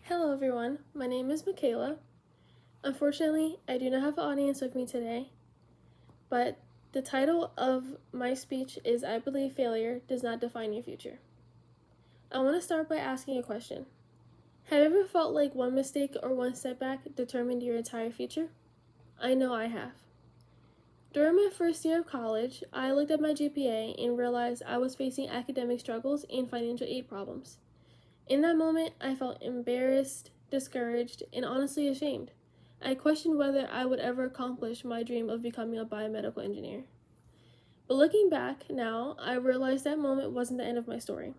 Hello everyone, my name is Michaela. Unfortunately, I do not have an audience with me today, but the title of my speech is I Believe Failure Does Not Define Your Future. I want to start by asking a question. Have you ever felt like one mistake or one setback determined your entire future? I know I have. During my first year of college, I looked at my GPA and realized I was facing academic struggles and financial aid problems. In that moment, I felt embarrassed, discouraged, and honestly ashamed. I questioned whether I would ever accomplish my dream of becoming a biomedical engineer. But looking back now, I realized that moment wasn't the end of my story.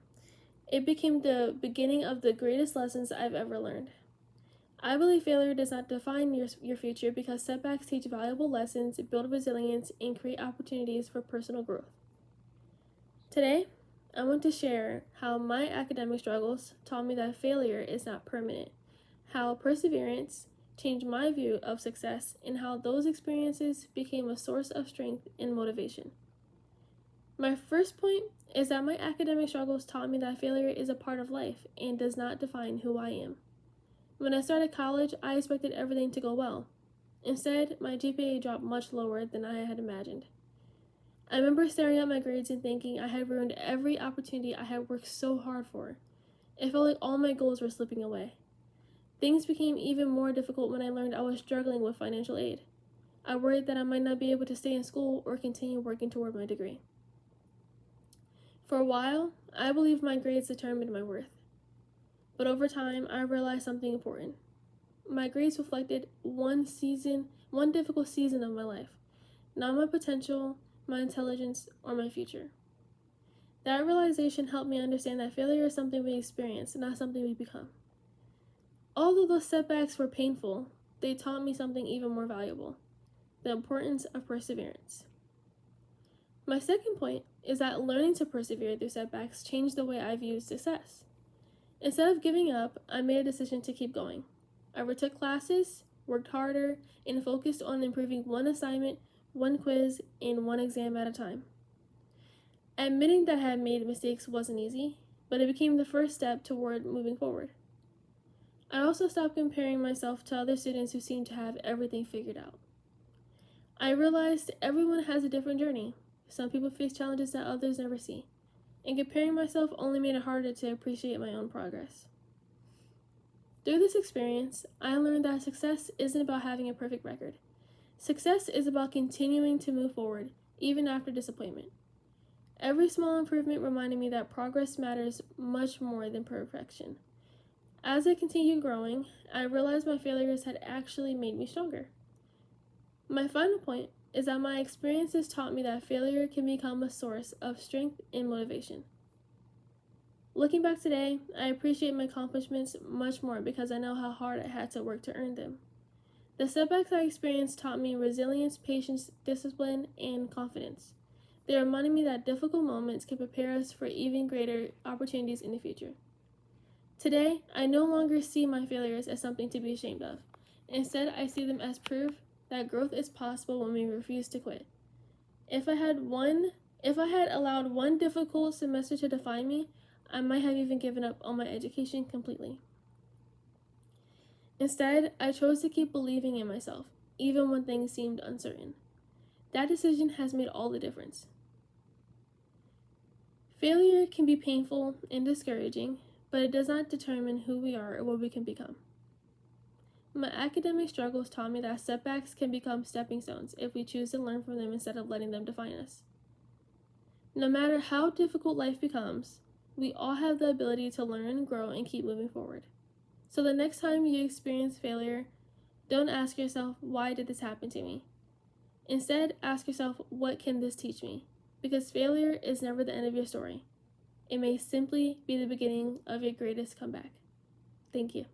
It became the beginning of the greatest lessons I've ever learned. I believe failure does not define your future because setbacks teach valuable lessons, build resilience, and create opportunities for personal growth. Today, I want to share how my academic struggles taught me that failure is not permanent, how perseverance changed my view of success, and how those experiences became a source of strength and motivation. My first point is that my academic struggles taught me that failure is a part of life and does not define who I am. When I started college, I expected everything to go well. Instead, my GPA dropped much lower than I had imagined. I remember staring at my grades and thinking I had ruined every opportunity I had worked so hard for. It felt like all my goals were slipping away. Things became even more difficult when I learned I was struggling with financial aid. I worried that I might not be able to stay in school or continue working toward my degree. For a while, I believed my grades determined my worth. But over time, I realized something important. My grades reflected one difficult season of my life, not my potential, my intelligence, or my future. That realization helped me understand that failure is something we experience, not something we become. Although those setbacks were painful, they taught me something even more valuable: the importance of perseverance. My second point is that learning to persevere through setbacks changed the way I viewed success. Instead of giving up, I made a decision to keep going. I retook classes, worked harder, and focused on improving one assignment, one quiz, and one exam at a time. Admitting that I had made mistakes wasn't easy, but it became the first step toward moving forward. I also stopped comparing myself to other students who seemed to have everything figured out. I realized everyone has a different journey. Some people face challenges that others never see, and comparing myself only made it harder to appreciate my own progress. Through this experience, I learned that success isn't about having a perfect record. Success is about continuing to move forward, even after disappointment. Every small improvement reminded me that progress matters much more than perfection. As I continued growing, I realized my failures had actually made me stronger. My final point is that my experiences taught me that failure can become a source of strength and motivation. Looking back today, I appreciate my accomplishments much more because I know how hard I had to work to earn them. The setbacks I experienced taught me resilience, patience, discipline, and confidence. They reminded me that difficult moments can prepare us for even greater opportunities in the future. Today, I no longer see my failures as something to be ashamed of. Instead, I see them as proof that growth is possible when we refuse to quit. If I had allowed one difficult semester to define me, I might have even given up on my education completely. Instead, I chose to keep believing in myself, even when things seemed uncertain. That decision has made all the difference. Failure can be painful and discouraging, but it does not determine who we are or what we can become. My academic struggles taught me that setbacks can become stepping stones if we choose to learn from them instead of letting them define us. No matter how difficult life becomes, we all have the ability to learn, grow, and keep moving forward. So the next time you experience failure, don't ask yourself, why did this happen to me? Instead, ask yourself, what can this teach me? Because failure is never the end of your story. It may simply be the beginning of your greatest comeback. Thank you.